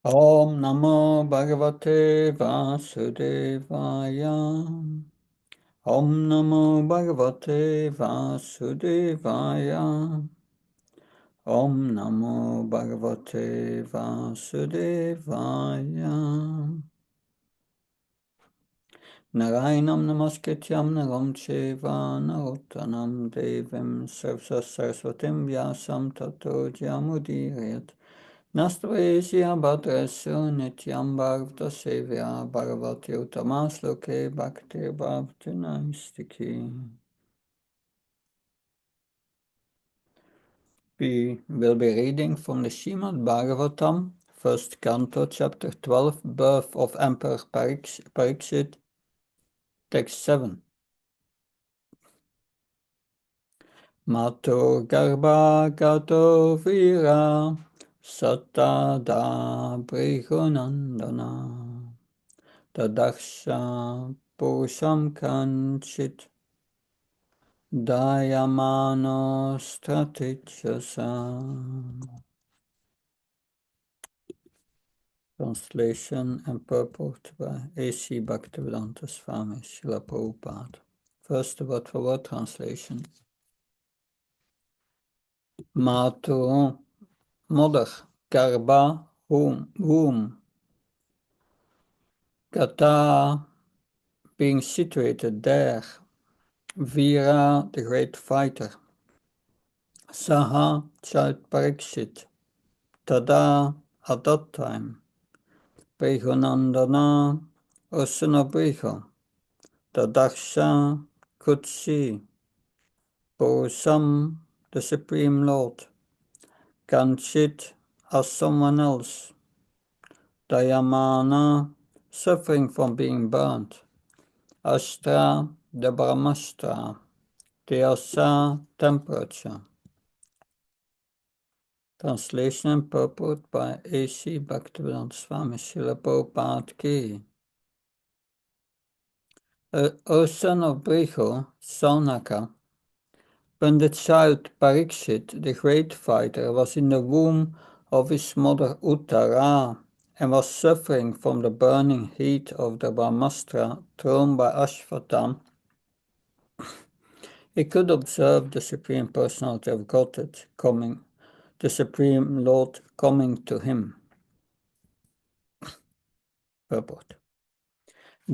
Om Namo Bhagavate Vasudevaya. Om Namo Bhagavate Vasudevaya. Om Namo Bhagavate Vasudevaya. Narayanam Namaskrityam Naram Cheva Narottanam Devim Saraswatim Vyasam Tato Jamudirayat. Nastvaesya Bhadrasya Nityam Bharata Sevya Bharavati Uttamasloke Bhakti Bhavtina Istiki. We will be reading from the Srimad Bhagavatam, first canto, chapter 12, Birth of Emperor Parikshit, text 7. Mato Garbha Gato Vira Satada Brihunandana Tadaksha Purusham Kanchit Dayamano Stratichasa. Translation and purport by A.C. Bhaktivedanta Swami Srila Prabhupada. First word for word translation. Matu, mother, Garbha, womb, Gata, being situated there, Vira, the great fighter, Saha, child Parikshit, Tada, at that time, Brihunandana, O son of Brihu, Tadaksha, could see, Purusam, the Supreme Lord, Kanchit, as someone else, Dayamana, suffering from being burnt, Astra, the Brahmastra, Tyasa, temperature. Translation and purport by A.C. Bhaktivedanta Swami Srila Prabhupada Ki. O son of Brihu, Saunaka, when the child Parikshit, the great fighter, was in the womb of his mother Uttara and was suffering from the burning heat of the Brahmastra thrown by Ashvatam, he could observe the Supreme Personality of Godhead coming, the Supreme Lord coming to him. Purport.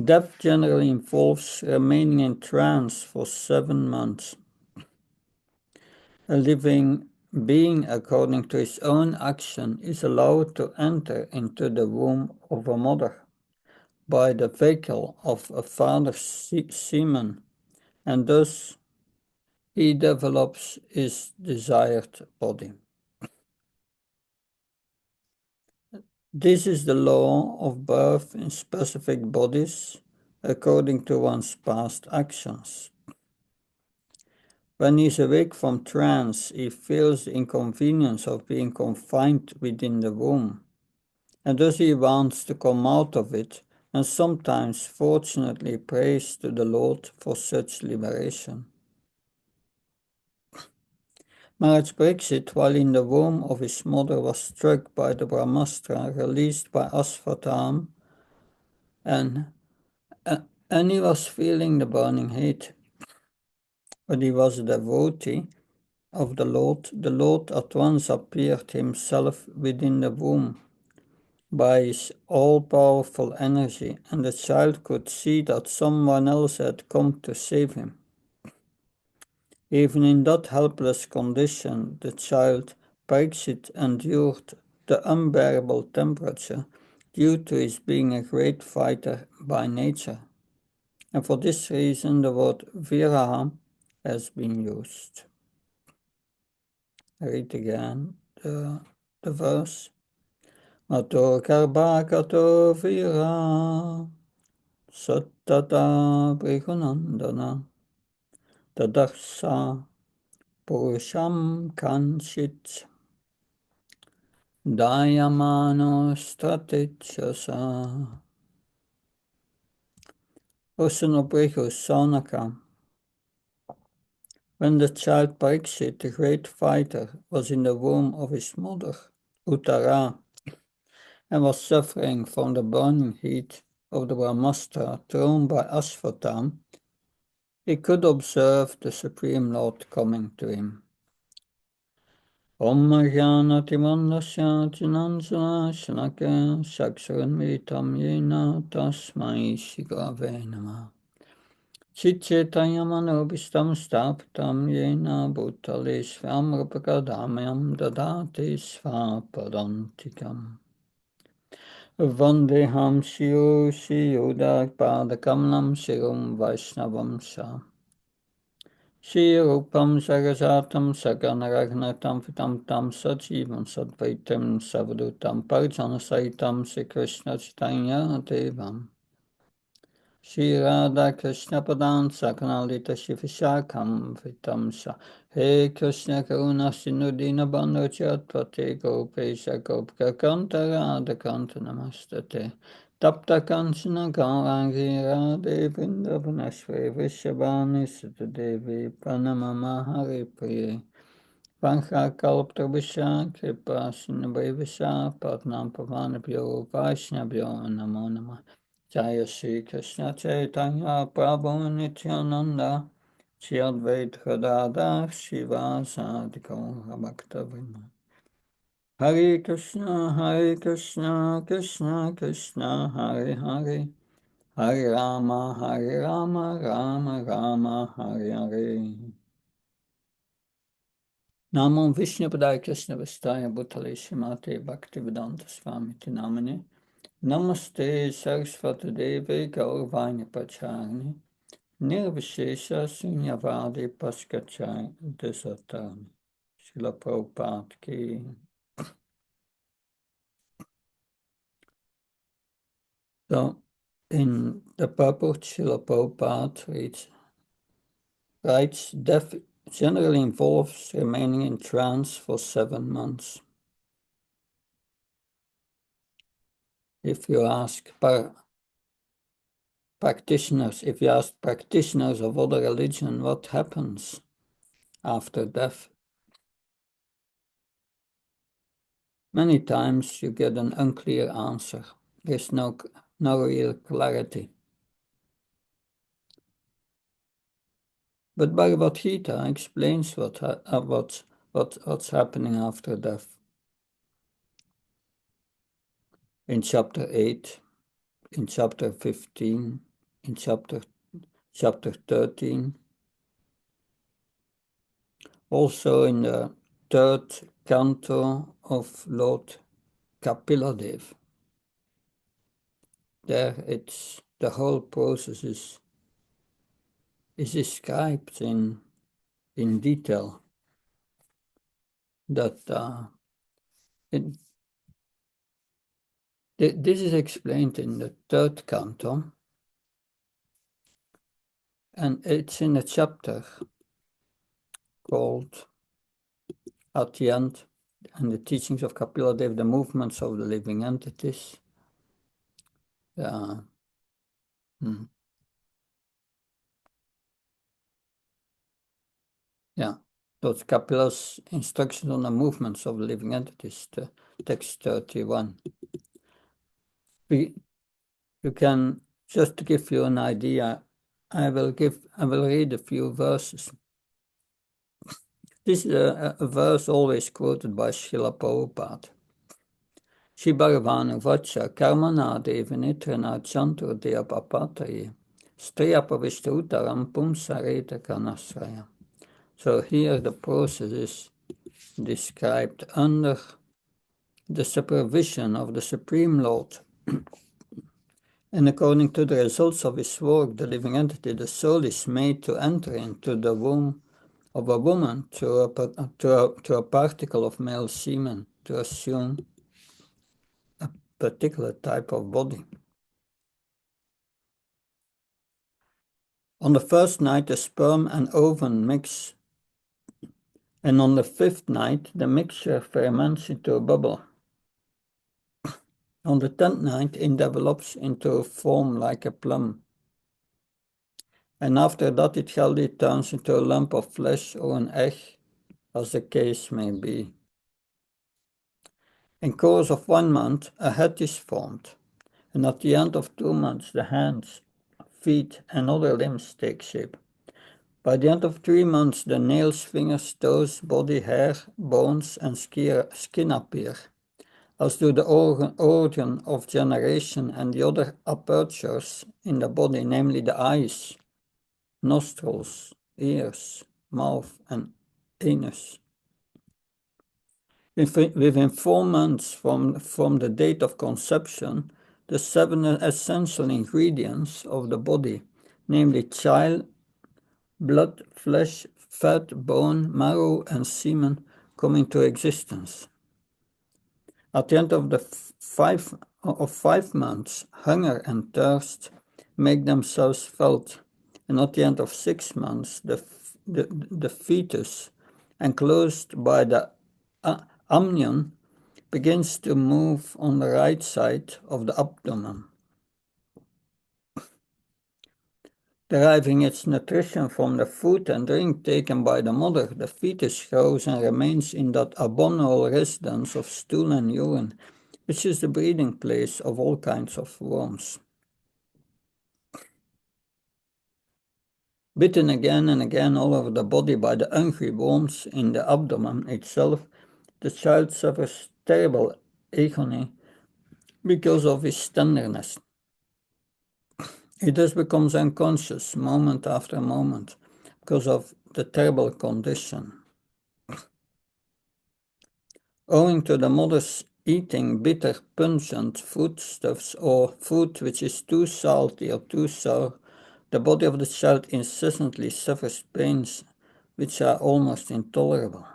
Death generally involves remaining in trance for 7 months. A living being, according to his own action, is allowed to enter into the womb of a mother by the vehicle of a father's semen, and thus he develops his desired body. This is the law of birth in specific bodies, according to one's past actions. When he is awake from trance, he feels the inconvenience of being confined within the womb, and thus he wants to come out of it, and sometimes fortunately prays to the Lord for such liberation. Maharaj Parikshit, while in the womb of his mother, was struck by the Brahmastra released by Ashvatam, and he was feeling the burning heat. But he was a devotee of the Lord at once appeared himself within the womb by his all-powerful energy, and the child could see that someone else had come to save him. Even in that helpless condition, the child Parikshit endured the unbearable temperature due to his being a great fighter by nature. And for this reason, the word viraha has been used. I read again the verse. Mato Karbhakato Vira Sattata Brihunandana Tadaksa Purusham Kanchit Dayamano Stratichasa. O son of Brihu, Saunaka, when the child Parikshit, the great fighter, was in the womb of his mother, Uttara, and was suffering from the burning heat of the Brahmastra thrown by Ashvatam, he could observe the Supreme Lord coming to him. Om Jnanatimandasya Jnanjana Shanaka Saksaranvitam Yena Tasmai Shigave Namah Chitchetayamanopistam Stapitam Yena Bhutale Svamrapagadamyam Dadati Svapadantikam Vandeham Shio Shiyodak Padakamanam Shirum Vaishnavam Sa Shri Rupam Sagajatam Saganaragnatam Vitam Tam Sajivam Sadvaitam Savadutam Parjana Saitam Shri Krishna Chaitanya Devam Shri Radha Krishna Padan Sakanalita Shivishakam Vitam Sa He Krishna Karuna Sinudina Bandhu Chatpate Gopesha Gopka Kanta Radha Kanta Namastate Tapta Kanchana Gaurangi Radhe Vrindavanashve Vishabhani Sutadevi Pranamama Hari Priye Vancha Kalptrabhisha Kripa Sinabhivisa Patnam Pavanabhyo Vaishnabhyo Namo Namah Jaya Shri Krishna Chaitanya Prabhu Nityananda Shri Advaita Gadadhar Shivasadi Gaura Bhaktavrinda Hare Krishna Krishna Krishna Hare Hare Hare Rama Rama Rama Hare Hare Namo Vishnu Padaya Krishna Vastaya Bhutale Shrimate Bhaktivedanta Swami Namane Namaste Saraswati Devi Gauravani Pacharani Nirvishesha Sunyavadi Paskachai Desatani Srila Prabhupada Ki. So, in the purport, Srila Prabhupada writes, death generally involves remaining in trance for 7 months. If you ask practitioners of other religion what happens after death, many times you get an unclear answer. There's no real clarity. But Bhagavad Gita explains what's happening after death. In chapter 8, in chapter 15, in chapter 13, also in the 3rd canto of Lord Kapiladev. There the whole process is described in detail. That this is explained in the 3rd canto, and it's in a chapter called, at the end, and the teachings of Kapiladev, the movements of the living entities. Yeah, those Kapila's instructions on the movements of the living entities, the text 31. You can, just to give you an idea, I will read a few verses. This is a verse always quoted by Srila Prabhupada. Shri Bhagavanu Vacha Karmana Devinitrana Chantur Deapapataye Striyapavishta Uttaram Pumsareta Kanasraya. So here the process is described under the supervision of the Supreme Lord. And according to the results of his work, the living entity, the soul is made to enter into the womb of a woman through a particle of male semen to assume a particular type of body. On the 1st night, the sperm and ovum mix, and on the 5th night, the mixture ferments into a bubble. On the 10th night, it develops into a form like a plum. And after that, it healthy turns into a lump of flesh or an egg, as the case may be. In course of 1 month, a head is formed, and at the end of 2 months, the hands, feet, and other limbs take shape. By the end of 3 months, the nails, fingers, toes, body, hair, bones, and skin appear, as do the organ of generation and the other apertures in the body, namely the eyes, nostrils, ears, mouth, and anus. Within 4 months from the date of conception, the 7 essential ingredients of the body, namely child, blood, flesh, fat, bone, marrow, and semen, come into existence. At the end of 5 months, hunger and thirst make themselves felt, and at the end of 6 months, the fetus, enclosed by the amnion, begins to move on the right side of the abdomen. Deriving its nutrition from the food and drink taken by the mother, the fetus grows and remains in that abominable residence of stool and urine, which is the breeding place of all kinds of worms. Bitten again and again all over the body by the hungry worms in the abdomen itself, the child suffers terrible agony because of his tenderness. He thus becomes unconscious moment after moment because of the terrible condition. Owing to the mother's eating bitter, pungent foodstuffs or food which is too salty or too sour, the body of the child incessantly suffers pains which are almost intolerable.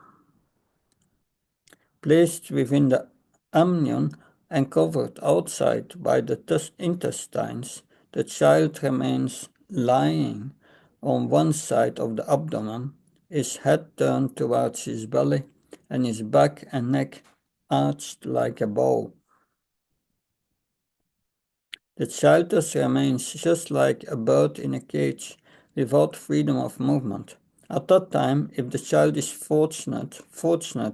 Placed within the amnion and covered outside by the intestines, the child remains lying on one side of the abdomen, his head turned towards his belly, and his back and neck arched like a bow. The child thus remains just like a bird in a cage, without freedom of movement. At that time, if the child is fortunate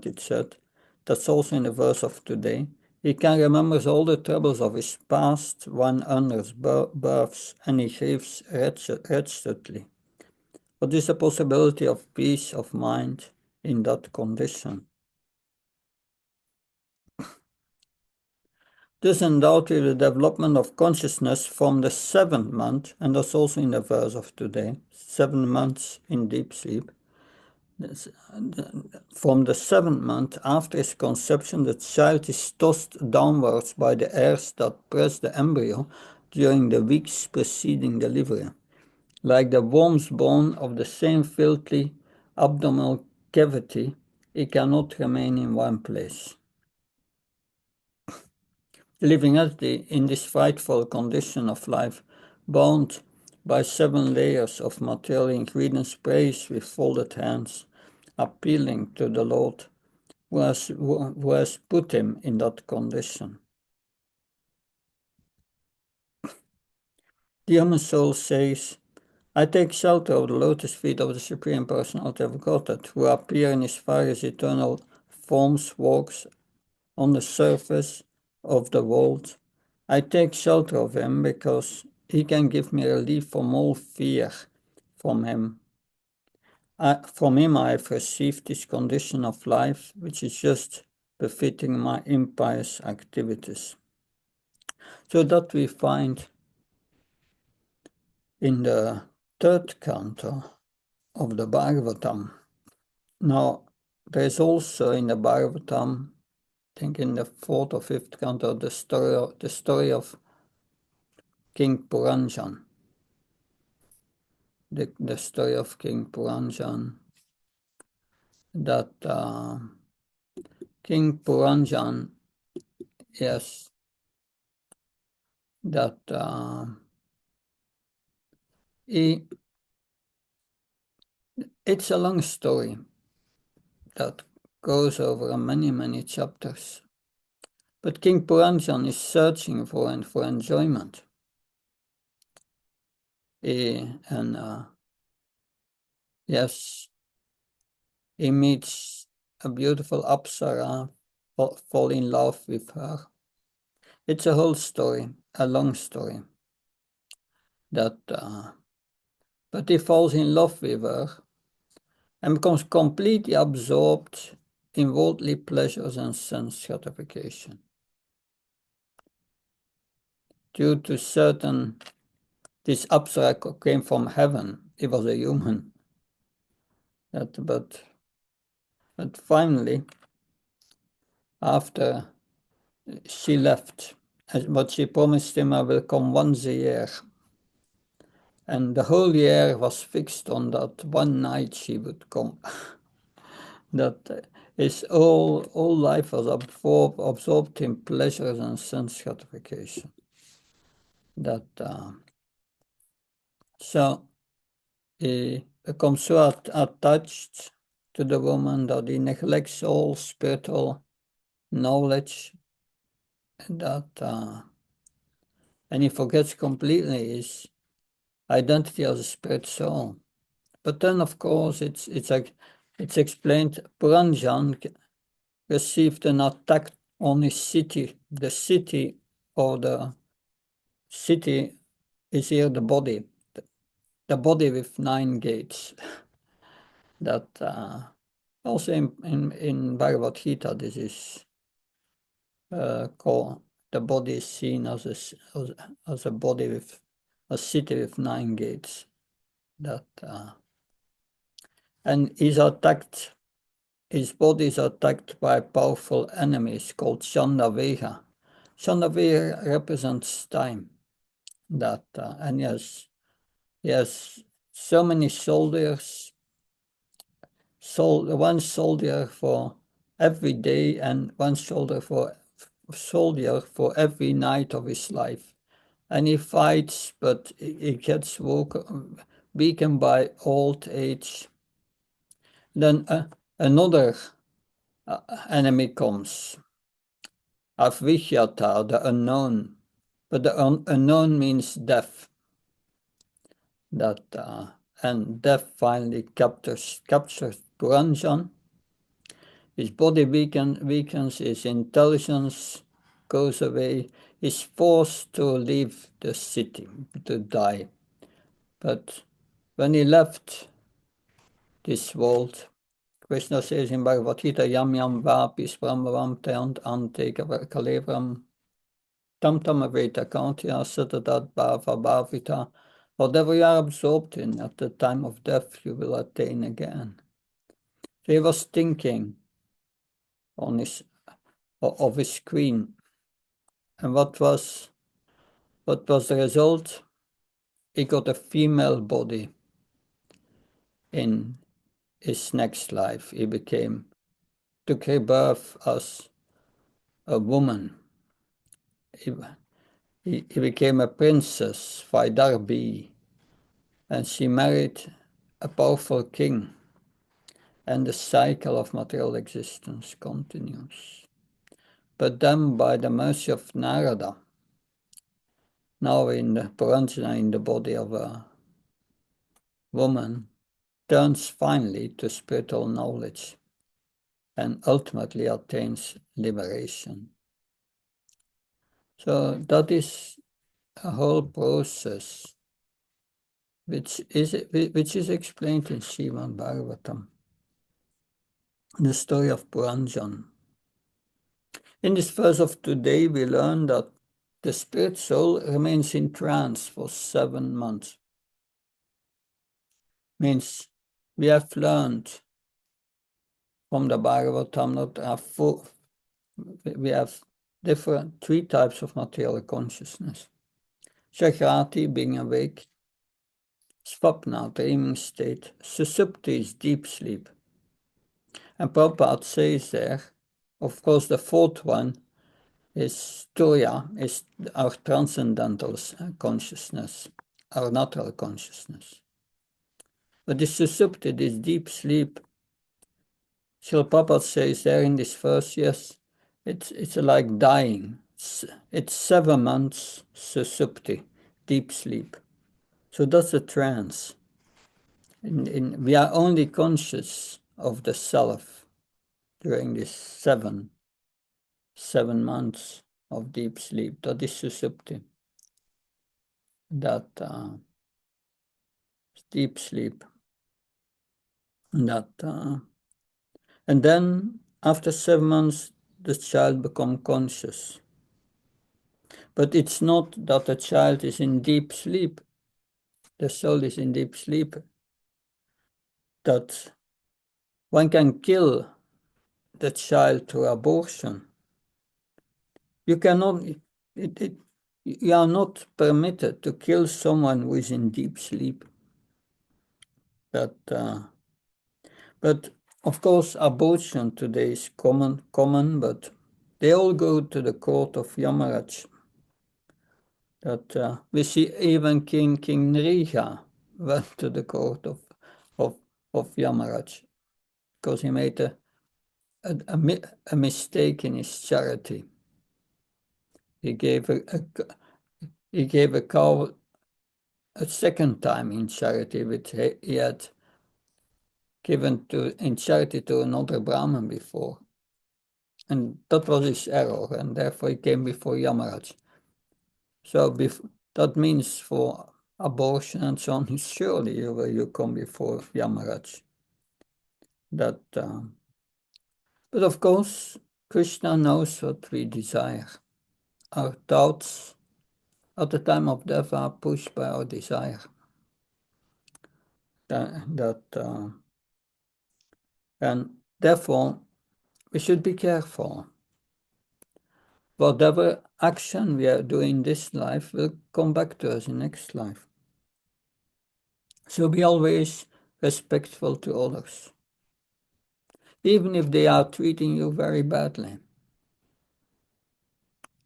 it said, that's also in the verse of today, he can remember all the troubles of his past 100 births, and he grieves wretchedly. What is the possibility of peace of mind in that condition? This endowed with the development of consciousness from the 7th month, and that's also in the verse of today, 7 months in deep sleep. From the 7th month after his conception, the child is tossed downwards by the hairs that press the embryo during the weeks preceding delivery. Like the worm's bone of the same filthy abdominal cavity, it cannot remain in one place. Living in this frightful condition of life, bound by 7 layers of material ingredients, prays with folded hands, appealing to the Lord who has put him in that condition. The human soul says, I take shelter of the lotus feet of the Supreme Personality of Godhead, who appear in his various eternal forms, walks on the surface of the world. I take shelter of him because he can give me relief from all fear. From him I have received this condition of life, which is just befitting my impious activities. So that we find in the 3rd canto of the Bhagavatam. Now, there is also in the Bhagavatam, I think in the 4th or 5th canto, the story of King Puranjan. The story of King Puranjan, that King Puranjan, yes, that it's a long story that goes over many chapters. But King Puranjan is searching for enjoyment. Yes, he meets a beautiful Apsara fall in love with her. It's a whole story, a long story. But he falls in love with her and becomes completely absorbed in worldly pleasures and sense gratification. Due to certain, this Apsara came from heaven. He was a human. But finally, after she left, but she promised him, I will come once a year. And the whole year was fixed on that one night she would come. That his whole life was absorbed in pleasures and sense gratification. So he becomes so attached to the woman that he neglects all spiritual knowledge, and he forgets completely his identity as a spirit soul. But then, of course, it's explained. Puranjan received an attack on his city. The city, or the city, is here the body, the body with 9 gates. That also in Bhagavad Gita, this is called, the body is seen as a body with a city with 9 gates. And he's attacked. His body is attacked by powerful enemies called Chandavega. Chandavega represents time. And he has so many soldiers, one soldier for every day and one soldier for every night of his life. And he fights, but he gets weakened by old age. Then another enemy comes, Avijata, the unknown. But the unknown means death. And death finally captures Puranjan. His body weakens, his intelligence goes away. He's forced to leave the city, to die. But when he left this world, Krishna says in Bhagavad Gita, Yam Yam Vapis Brahmavam Tayant Ante Kalevram Tam Tam Aveta Kantya Satadat Bhava Bhavita. Whatever you are absorbed in at the time of death, you will attain again. So he was thinking of his queen. And what was the result? He got a female body in his next life. He took her birth as a woman. He became a princess, Vaidarbi, and she married a powerful king. And the cycle of material existence continues. But then, by the mercy of Narada, now in the Puranjana, in the body of a woman, turns finally to spiritual knowledge and ultimately attains liberation. So that is a whole process which is explained in Srimad Bhagavatam, the story of Puranjan. In this verse of today, we learn that the spirit soul remains in trance for 7 months. Means we have learned from the Bhagavatam that we have 3 types of material consciousness. Jagrati, being awake. Svapna, dreaming state. Susupti is deep sleep. And Prabhupada says there, of course, the 4th one is Turiya, is our transcendental consciousness, our natural consciousness. But this Susupti, this deep sleep, Srila Prabhupada says there in this verse, yes, it's like dying. It's 7 months Susupti, deep sleep. So that's a trance. We are only conscious of the self during this 7 7 months of deep sleep. Dat is susupti. Dat deep sleep. That and then after 7 months, the child becomes conscious. But it's not that the child is in deep sleep. The soul is in deep sleep. That one can kill the child through abortion. You cannot. You are not permitted to kill someone who is in deep sleep. But of course, abortion today is common, but they all go to the court of Yamaraj. That we see even King Nriga went to the court of Yamaraj because he made a mistake in his charity. He gave a cow a second time in charity, which he had given in charity to another Brahmin before. And that was his error, and therefore he came before Yamaraj. So that means for abortion and so on, surely you come before Yamaraj. But of course, Krishna knows what we desire. Our thoughts at the time of death are pushed by our desire. And therefore, we should be careful. Whatever action we are doing in this life will come back to us in next life. So be always respectful to others, even if they are treating you very badly.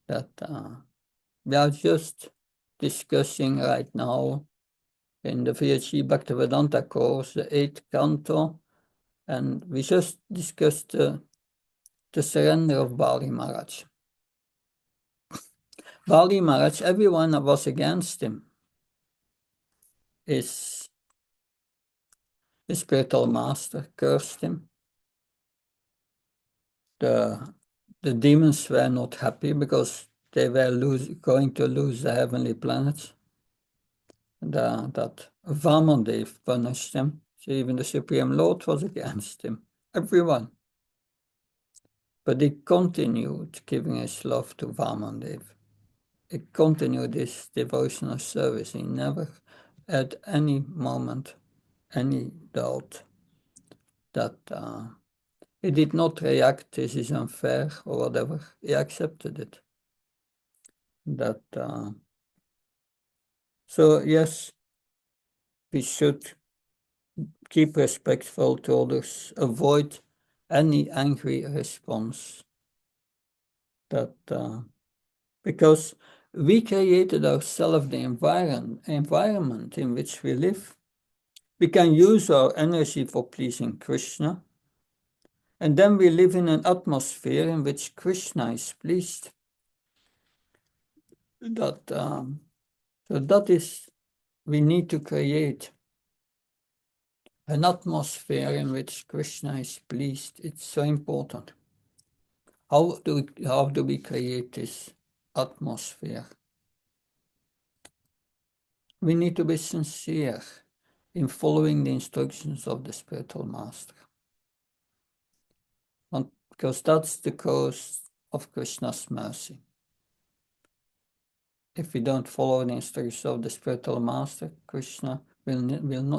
That we are just discussing right now in the VHC Bhaktivedanta course, the 8th canto, and we just discussed the surrender of Bali Maharaj. Bali Maharaj, everyone was against him. His spiritual master cursed him. The demons were not happy because they were going to lose the heavenly planets. That Vamandev punished him. So even the Supreme Lord was against him. Everyone. But he continued giving his love to Vamandev. He continued his devotional service. He never at any moment any doubt that he did not react, this is unfair or whatever. He accepted it. So yes, we should keep respectful to others, avoid any angry response. Because we created ourselves the environment in which we live. We can use our energy for pleasing Krishna, and then we live in an atmosphere in which Krishna is pleased. So that is, we need to create an atmosphere in which Krishna is pleased. It's so important. How do we create this atmosphere? We need to be sincere in following the instructions of the spiritual master. Because that's the cause of Krishna's mercy. If we don't follow the instructions of the spiritual master, Krishna will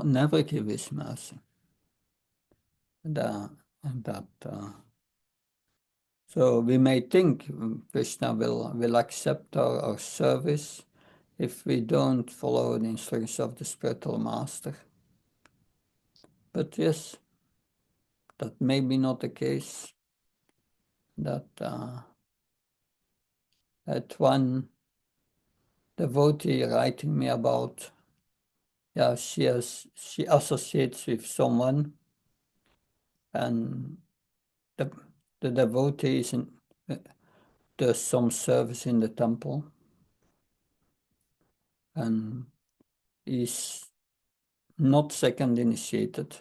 never give his mercy. So we may think Krishna will accept our service if we don't follow the instructions of the spiritual master. But yes, that may be not the case. At one devotee writing me about, she associates with someone, and the devotee does some service in the temple, and he's not second initiated,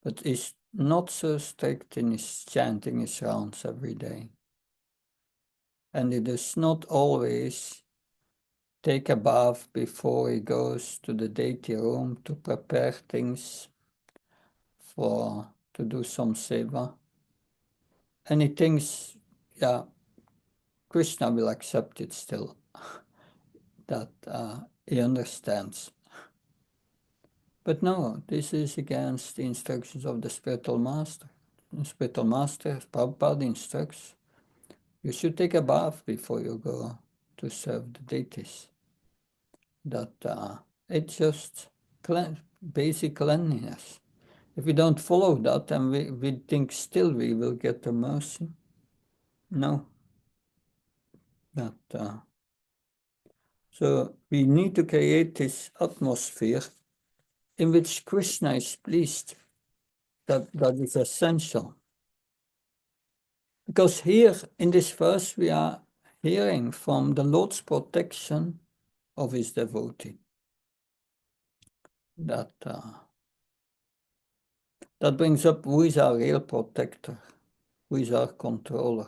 but he's not so strict in his chanting his rounds every day. and he does not always take a bath before he goes to the deity room to prepare things to do some seva. And he thinks, yeah, Krishna will accept it still, that he understands. But no, this is against the instructions of the spiritual master. The spiritual master, Prabhupada instructs, you should take a bath before you go to serve the deities. That it's just basic cleanliness. If we don't follow that, and we think still we will get the mercy. No. That so we need to create this atmosphere in which Krishna is pleased. That is essential. Because here in this verse we are hearing from the Lord's protection of his devotee. That brings up who is our real protector, who is our controller.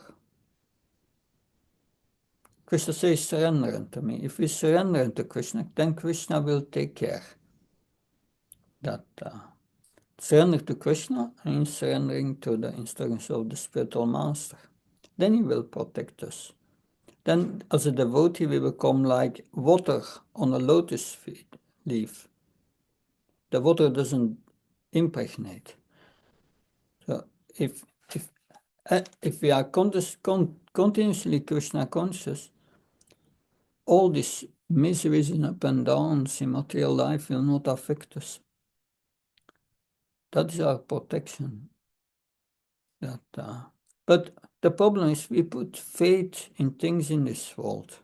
Krishna says, surrender unto me. If we surrender unto Krishna, then Krishna will take care. That surrender to Krishna means surrendering to the instructions of the spiritual master. Then he will protect us. Then as a devotee we become like water on a lotus leaf. The water doesn't impregnate. So if we are continuously Krishna conscious, all these miseries and up and downs in material life will not affect us. That is our protection. But the problem is we put faith in things in this world,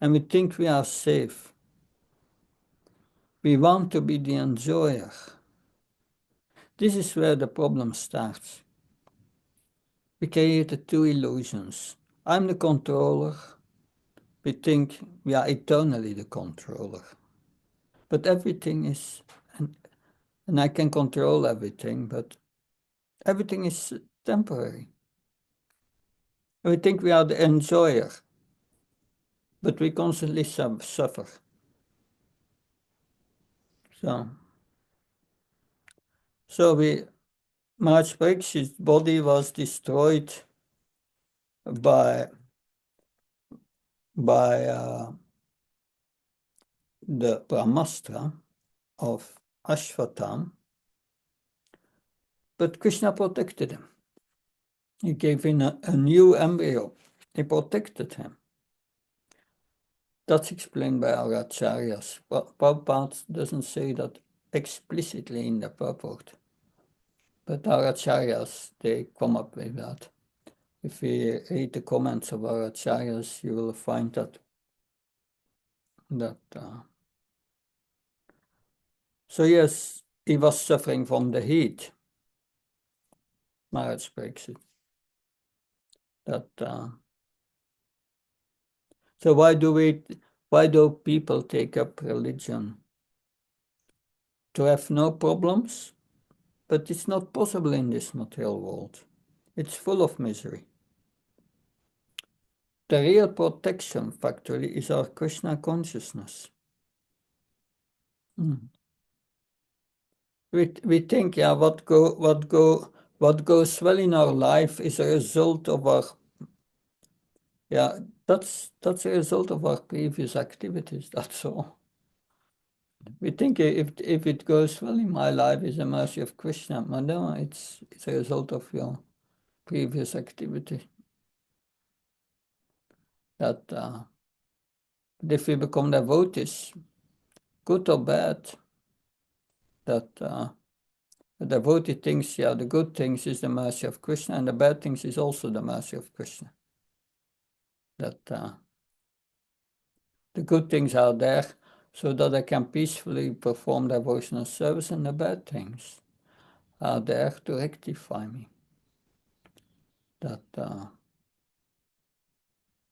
and we think we are safe. We want to be the enjoyer. This is where the problem starts. We created two illusions. I'm the controller. We think we are eternally the controller. But everything is, and I can control everything, but everything is temporary. We think we are the enjoyer, but we constantly suffer. So Maharaj Parikshit's body was destroyed by the Brahmastra of Ashvatam, but Krishna protected him. He gave him a new embryo. He protected him. That's explained by our acharyas. Prabhupada doesn't say that explicitly in the purport, but our acharyas, they come up with that. If we read the comments of our acharyas, you will find that so yes, he was suffering from the heat. Maharaj Parikshit. So why do people take up religion? To have no problems? But it's not possible in this material world. It's full of misery. The real protection factor is our Krishna consciousness. We think, yeah, what goes well in our life is a result of our, yeah, that's a result of our previous activities. That's all. We think if it goes well in my life, it's a mercy of Krishna. But no, it's a result of your previous activity. That if we become devotees, good or bad, that the devotee thinks, yeah, the good things is the mercy of Krishna, and the bad things is also the mercy of Krishna. That the good things are there so that I can peacefully perform devotional service, and the bad things are there to rectify me.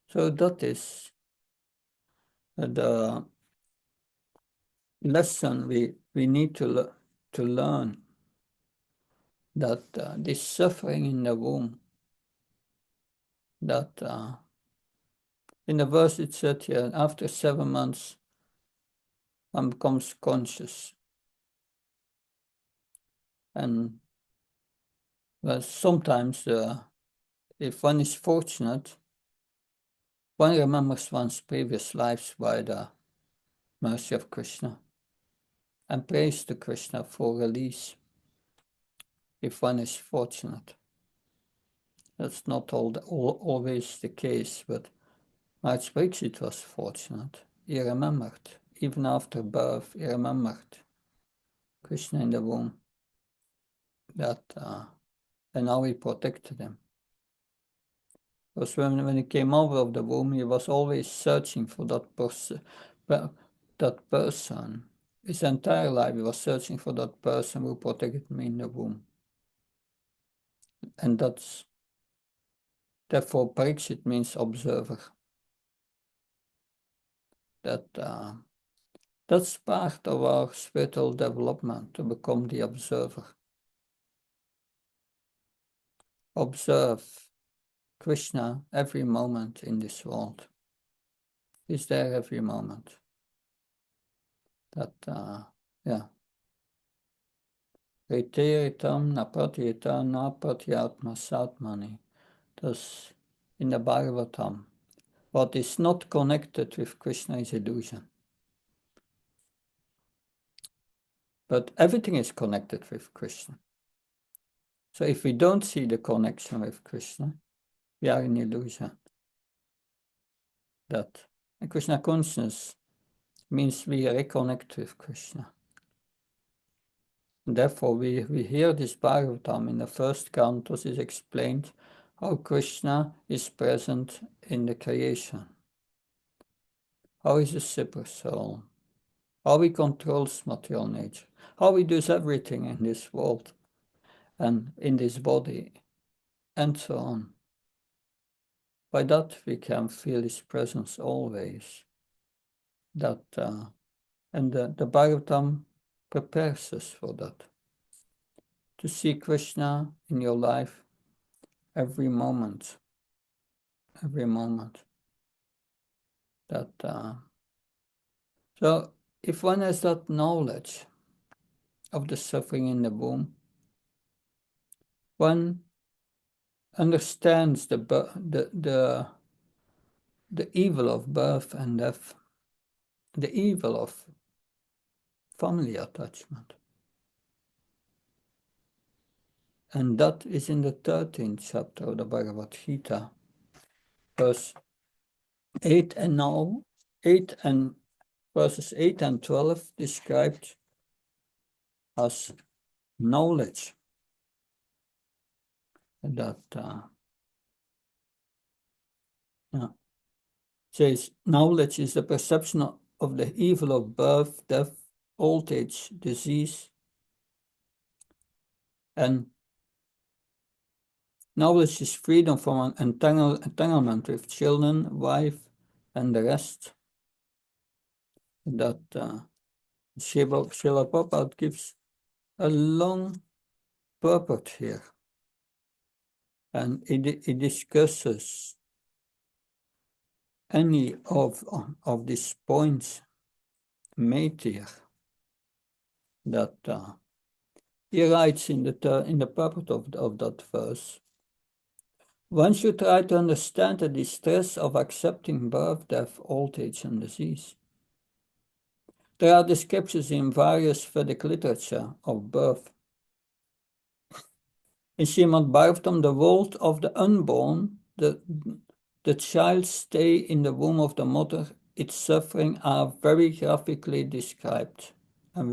So that is the lesson we need to learn, that this suffering in the womb, that in the verse it said here, after 7 months, one becomes conscious. And well, sometimes, if one is fortunate, one remembers one's previous lives by the mercy of Krishna and prays to Krishna for release, if one is fortunate. That's not always the case, but Maharaj Pariksit was fortunate. He remembered, even after birth, he remembered Krishna in the womb, that, and how he protected him. Because when he came out of the womb, he was always searching for that person. His entire life he was searching for that person who protected me in the womb. And therefore Pariksit means observer. That's part of our spiritual development, to become the observer. Observe Krishna every moment in this world. He's there every moment. Retiritam napratyeta napratyatma satmani. Thus, in the Bhagavatam, what is not connected with Krishna is illusion. But everything is connected with Krishna. So if we don't see the connection with Krishna, we are in illusion. And Krishna consciousness means we reconnect with Krishna. And therefore, we hear this Bhagavatam in the first cantos is explained how Krishna is present in the creation, how he is a super soul, how he controls material nature, how he does everything in this world and in this body, and so on. By that we can feel his presence always. And the Bhagavatam prepares us for that. To see Krishna in your life every moment. So if one has that knowledge of the suffering in the womb, one understands the evil of birth and death, the evil of family attachment. And that is in the 13th chapter of the Bhagavad Gita, verse 8 and 12 described as knowledge. Says knowledge is the perception of the evil of birth, death, old age, disease, and knowledge is freedom from an entanglement with children, wife, and the rest. Srila Prabhupada gives a long purport here, and he discusses any of these points made here. He writes in the purport of that verse, one should try to understand the distress of accepting birth, death, old age, and disease. There are descriptions in various Vedic literature of birth. In Srimad Bhagavatam, the world of the unborn, the child's stay in the womb of the mother, its suffering are very graphically described. And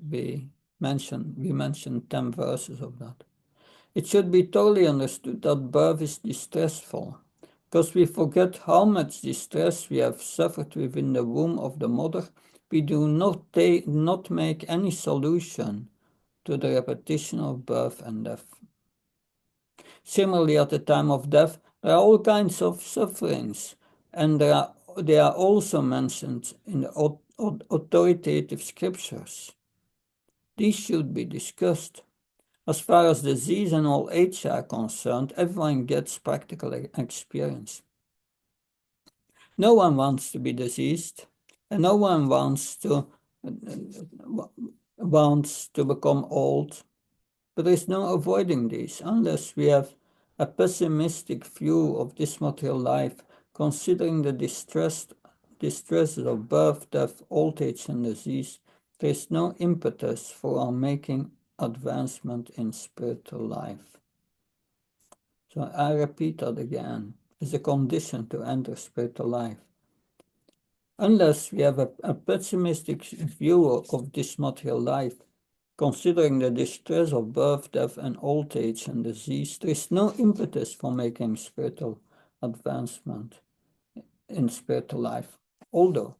we mentioned 10 verses of that. It should be totally understood that birth is distressful, because we forget how much distress we have suffered within the womb of the mother. We do not make any solution to the repetition of birth and death. Similarly, at the time of death, there are all kinds of sufferings, and they are also mentioned in the authoritative scriptures. These should be discussed. As far as disease and old age are concerned, everyone gets practical experience. No one wants to be diseased, and no one wants to become old. But there is no avoiding these unless we have a pessimistic view of this material life, considering the distresses of birth, death, old age, and disease. There is no impetus for our making advancement in spiritual life. So I repeat that again. It's a condition to enter spiritual life. Unless we have a pessimistic view of this material life, considering the distress of birth, death, and old age and disease, there is no impetus for making spiritual advancement in spiritual life. Although,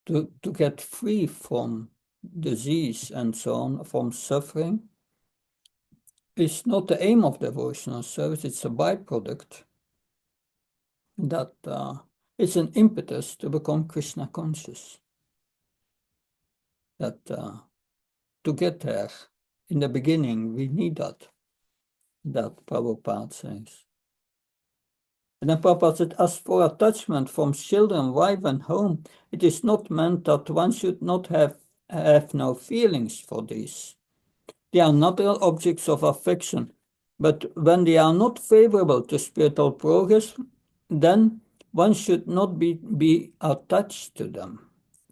to get free from disease and so on, from suffering, is not the aim of devotional service, it's a byproduct that it's an impetus to become Krishna conscious. That to get there, in the beginning, we need that Prabhupada says. And then Prabhupada said, as for attachment from children, wife, and home, it is not meant that one should not have no feelings for these. They are natural objects of affection, but when they are not favorable to spiritual progress, then one should not be attached to them.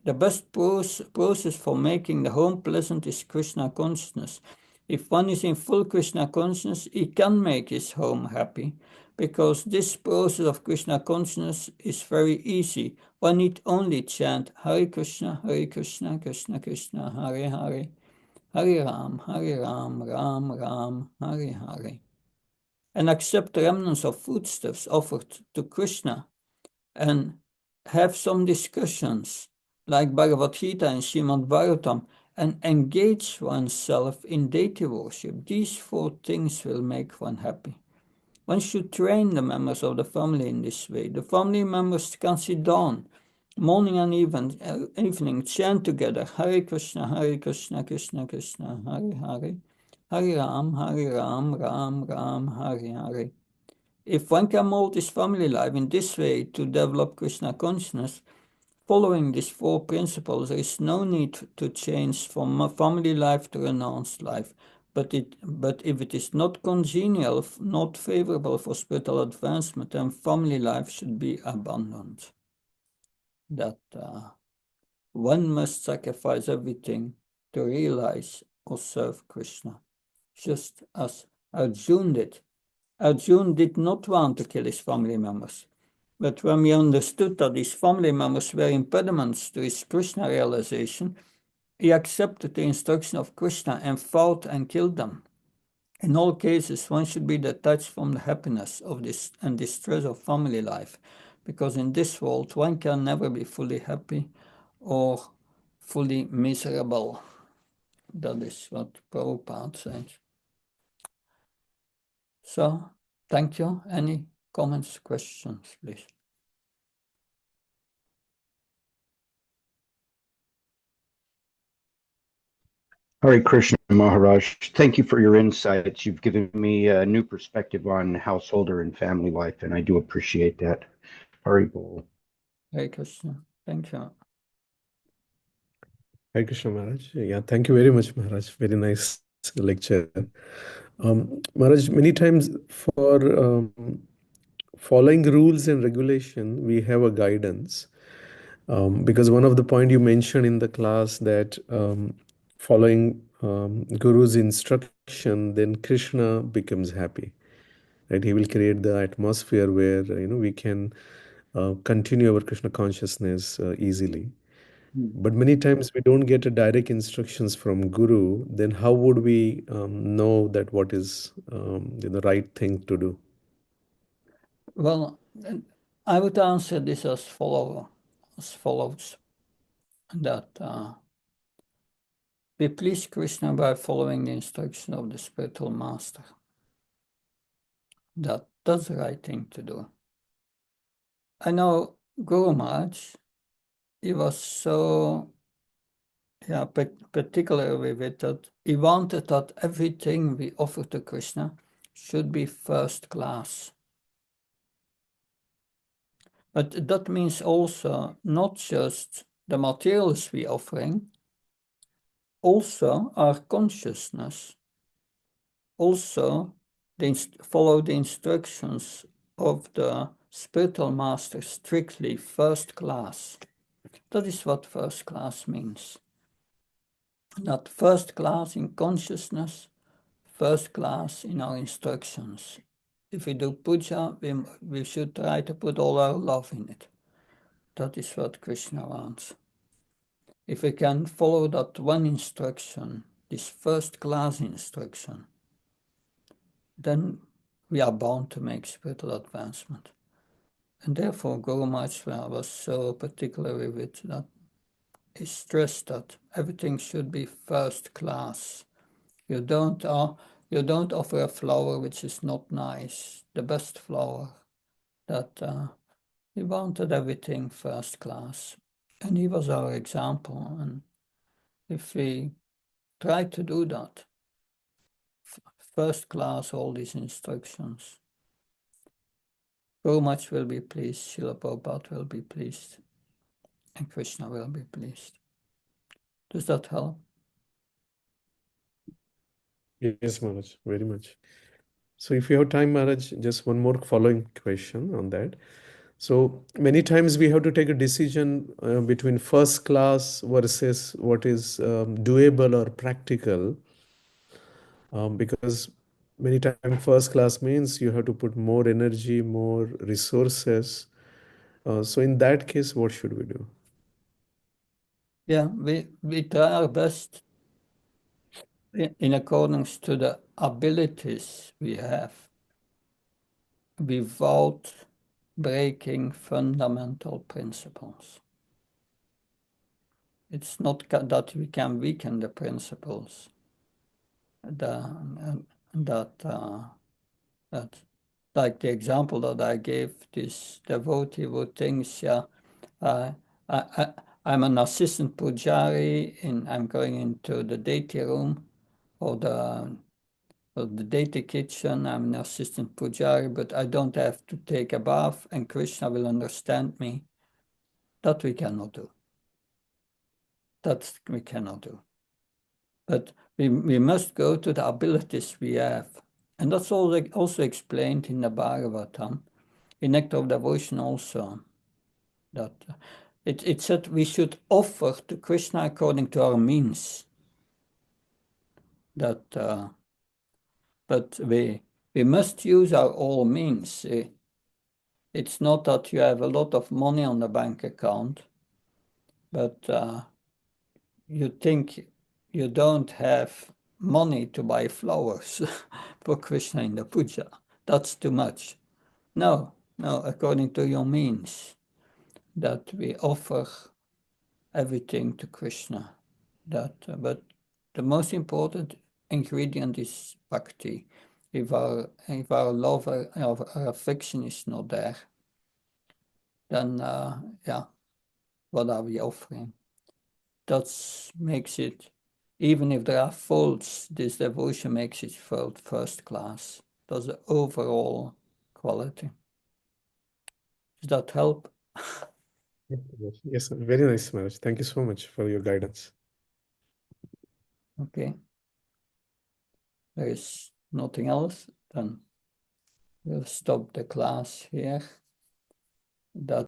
The best process for making the home pleasant is Krishna consciousness. If one is in full Krishna consciousness, he can make his home happy, because this process of Krishna consciousness is very easy. One need only chant Hare Krishna, Krishna Krishna, Hare Hare, Hare Ram, Ram Ram, Hare Hare, and accept the remnants of foodstuffs offered to Krishna, and have some discussions like Bhagavad Gita and Srimad Bhagavatam, and engage oneself in deity worship. These four things will make one happy. One should train the members of the family in this way. The family members can sit down morning and evening, chant together Hare Krishna, Krishna Krishna, Hare Hare, Hare Ram, Ram Ram, Hare Hare. If one can mold his family life in this way to develop Krishna consciousness, following these four principles, there is no need to change from a family life to renounced life. But if it is not congenial, not favorable for spiritual advancement, then family life should be abandoned. That one must sacrifice everything to realize or serve Krishna, just as Arjuna did. Arjuna did not want to kill his family members. But when he understood that his family members were impediments to his Krishna realization, he accepted the instruction of Krishna and fought and killed them. In all cases, one should be detached from the happiness of this and distress of family life, because in this world one can never be fully happy or fully miserable. That is what Prabhupada says. So, thank you. Any comments, questions, please? Hare Krishna Maharaj, thank you for your insights. You've given me a new perspective on householder and family life, and I do appreciate that. Hare Bol. Hare Krishna. Thank you. Hare Krishna Maharaj. Yeah, thank you very much, Maharaj. Very nice lecture. Maharaj, many times for following rules and regulation, we have a guidance. Because one of the point you mentioned in the class that following Guru's instruction, then Krishna becomes happy. Right? He will create the atmosphere where we can continue our Krishna consciousness easily. But many times we don't get a direct instructions from Guru. Then how would we know that what is the right thing to do? Well, I would answer this as follows. That we please Krishna by following the instruction of the spiritual master. That's the right thing to do. I know Guru Maharaj, he was so particular with it that he wanted that everything we offer to Krishna should be first class. But that means also not just the materials we offering, also our consciousness, also follow the instructions of the spiritual master strictly, first class. That is what first class means. Not first class in consciousness, first class in our instructions. If we do puja, we should try to put all our love in it. That is what Krishna wants. If we can follow that one instruction, this first class instruction, then we are bound to make spiritual advancement. And therefore Guru Maharaj was so particular with that. He stressed that everything should be first class. You don't offer a flower which is not nice, the best flower. That he wanted everything first class. And he was our example. And if we try to do that, first class, all these instructions, Guru Maharaj will be pleased, Srila Prabhupada will be pleased, and Krishna will be pleased. Does that help? Yes, Maharaj, very much. So if you have time, Maharaj, just one more following question on that. So many times we have to take a decision between first class versus what is doable or practical, because many times first class means you have to put more energy, more resources. So in that case, what should we do? Yeah, we try our best in accordance to the abilities we have, without breaking fundamental principles. It's not that we can weaken the principles. That like the example that I gave, this devotee who thinks, yeah, I'm an assistant pujari and I'm going into the deity room or the deity kitchen. I'm an assistant pujari, but I don't have to take a bath and Krishna will understand me. That we cannot do. That we cannot do. But we must go to the abilities we have. And that's also explained in the Bhagavatam, in Nectar of Devotion also, that it said we should offer to Krishna according to our means. That, but we must use our all means. It's not that you have a lot of money on the bank account, but you think you don't have money to buy flowers for Krishna in the puja. That's too much. No, according to your means, that we offer everything to Krishna. But the most important ingredient is bhakti. If our love, our affection is not there, then what are we offering? That makes it, even if there are faults, this devotion makes it first class. That's the overall quality. Does that help? Yes, very nice, Maharaj. Thank you so much for your guidance. Okay. There is nothing else, then we'll stop the class here. That